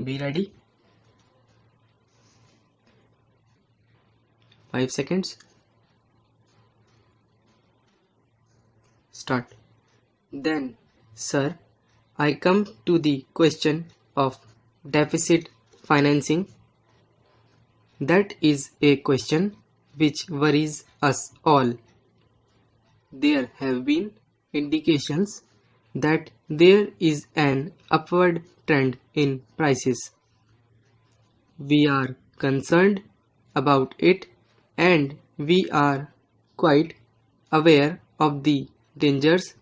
Be ready. 5 seconds. Start. Then, sir, I come to the question of deficit financing. That is a question which worries us all. There have been indications that there is an upward trend in prices. We are concerned about it, and we are quite aware of the dangers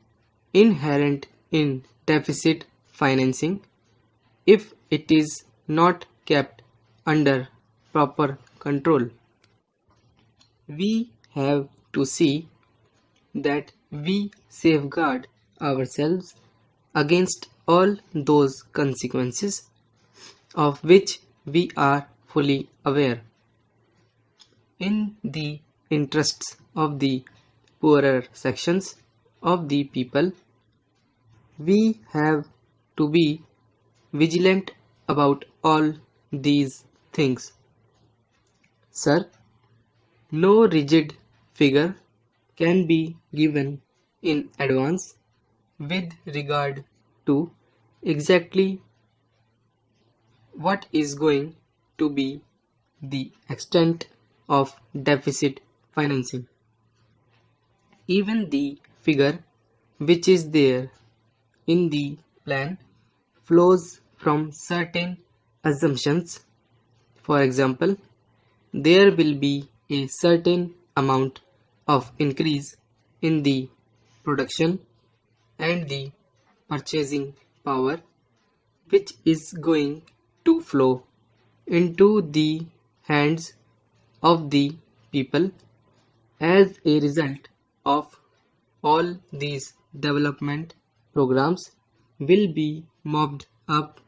inherent in deficit financing if it is not kept under proper control. We have to see that we safeguard ourselves against all those consequences of which we are fully aware. In the interests of the poorer sections of the people, we have to be vigilant about all these things. Sir, no rigid figure can be given in advance with regard to exactly what is going to be the extent of deficit financing. Even the figure which is there in the plan flows from certain assumptions. For example, there will be a certain amount of increase in the production and the purchasing power which is going to flow into the hands of the people as a result of all these development programs will be mobbed up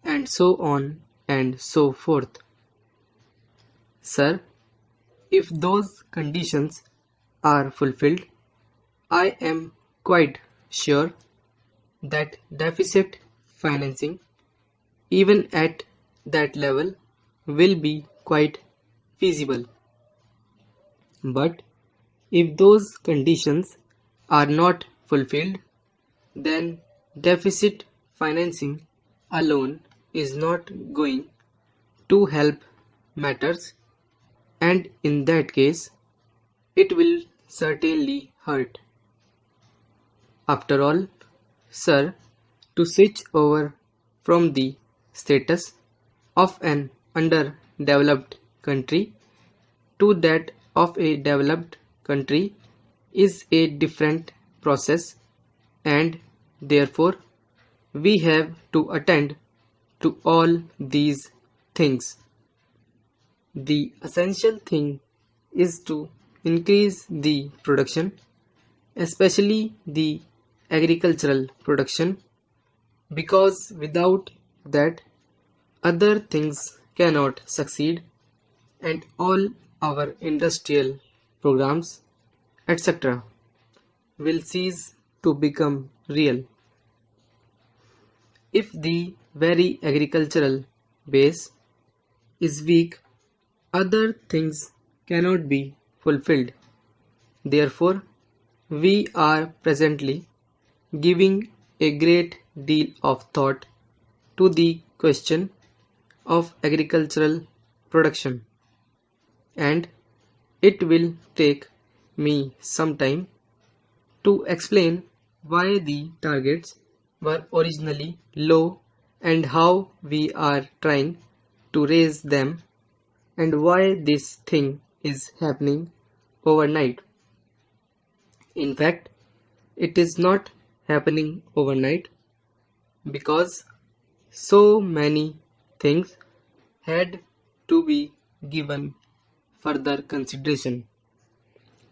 and so on and so forth. Sir, if those conditions are fulfilled, I am quite sure that deficit financing, even at that level, will be quite feasible. But if those conditions are not fulfilled, then deficit financing alone is not going to help matters, and in that case, it will certainly hurt. After all, sir, to switch over from the status of an underdeveloped country to that of a developed country is a different process, and therefore we have to attend to all these things. The essential thing is to increase the production, especially the agricultural production, because without that other things cannot succeed, and all our industrial programs, etc., will cease to become real. If the very agricultural base is weak, other things cannot be fulfilled. Therefore, we are presently giving a great deal of thought to the question of agricultural production, and it will take me some time to explain why the targets were originally low and how we are trying to raise them, and why this thing is happening overnight. In fact, it is not happening overnight because so many things had to be given further consideration.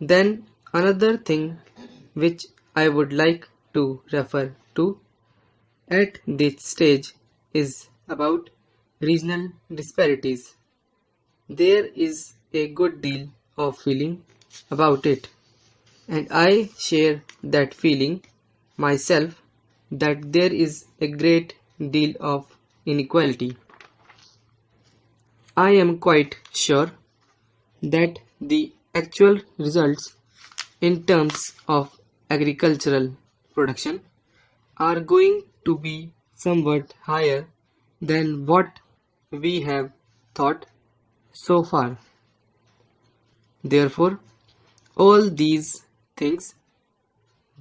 Then another thing which I would like to refer to at this stage is about regional disparities. There is a good deal of feeling about it, and I share that feeling myself, that there is a great deal of inequality. I am quite sure that the actual results in terms of agricultural production are going to be somewhat higher than what we have thought so far. Therefore, all these things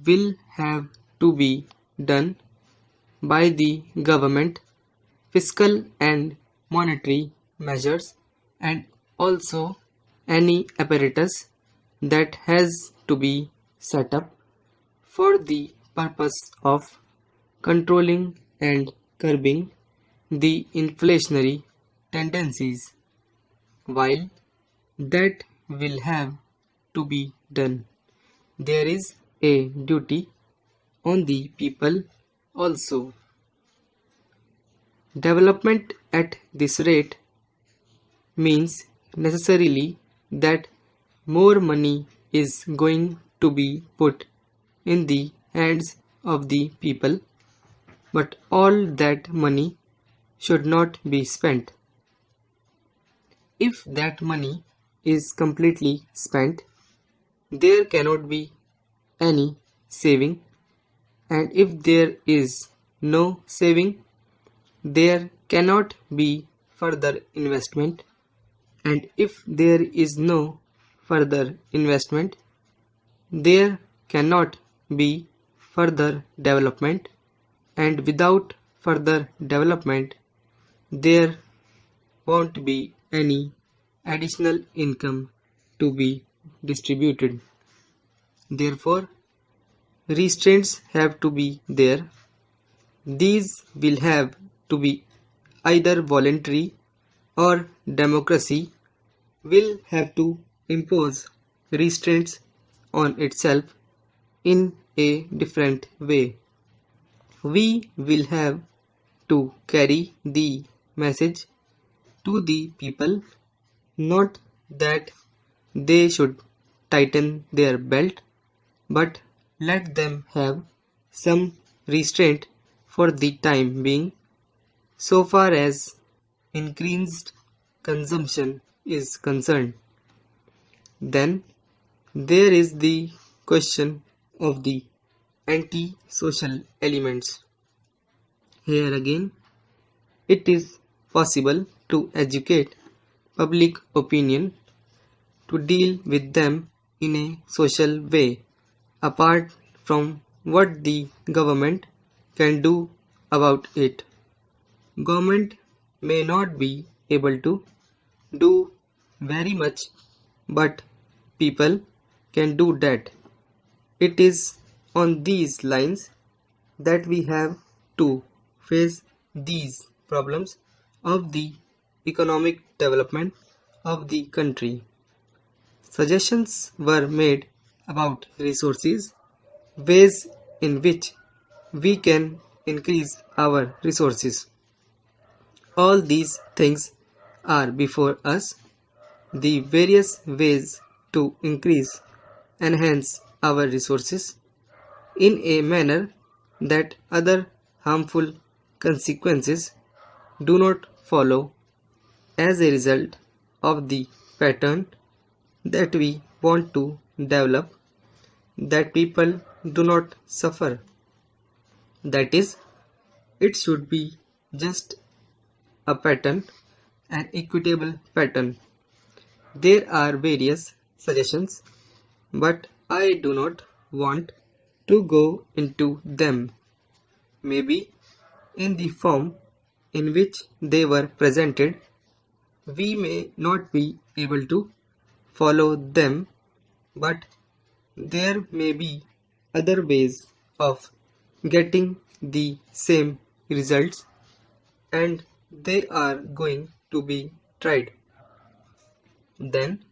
will have to be done by the government, fiscal and monetary measures, and also any apparatus that has to be set up for the purpose of controlling and curbing the inflationary tendencies. While that will have to be done, there is a duty on the people also. Development at this rate means necessarily that more money is going to be put in the hands of the people, but all that money should not be spent. If that money is completely spent, there cannot be any saving, and if there is no saving, there cannot be further investment, and if there is no further investment, there cannot be further development, and without further development, there won't be any additional income to be distributed. Therefore, restraints have to be there. These will have to be either voluntary or democracy will have to impose restraints on itself in a different way. We will have to carry the message to the people, not that they should tighten their belt, but let them have some restraint for the time being, so far as increased consumption is concerned. Then there is the question of the anti-social elements. Here again, it is possible to educate public opinion to deal with them in a social way, apart from what the government can do about it. Government may not be able to do very much, but people can do that. It is on these lines that we have to face these problems of the economic development of the country. Suggestions were made about resources, ways in which we can increase our resources. All these things are before us. The various ways to increase, enhance our resources in a manner that other harmful consequences do not follow as a result of the pattern that we want to develop, that people do not suffer. That is, it should be just a pattern, an equitable pattern. There are various suggestions, but I do not want to go into them. Maybe in the form in which they were presented, we may not be able to follow them, but there may be other ways of getting the same results, and they are going to be tried. Then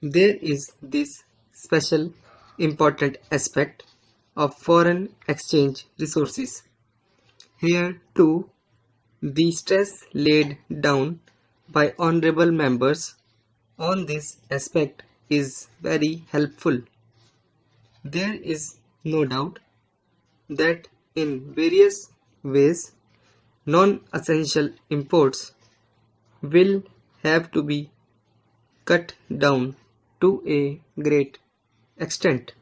there is this special important aspect of foreign exchange resources. Here too, the stress laid down by honorable members on this aspect is very helpful. There is no doubt that in various ways non-essential imports will have to be cut down to a great extent.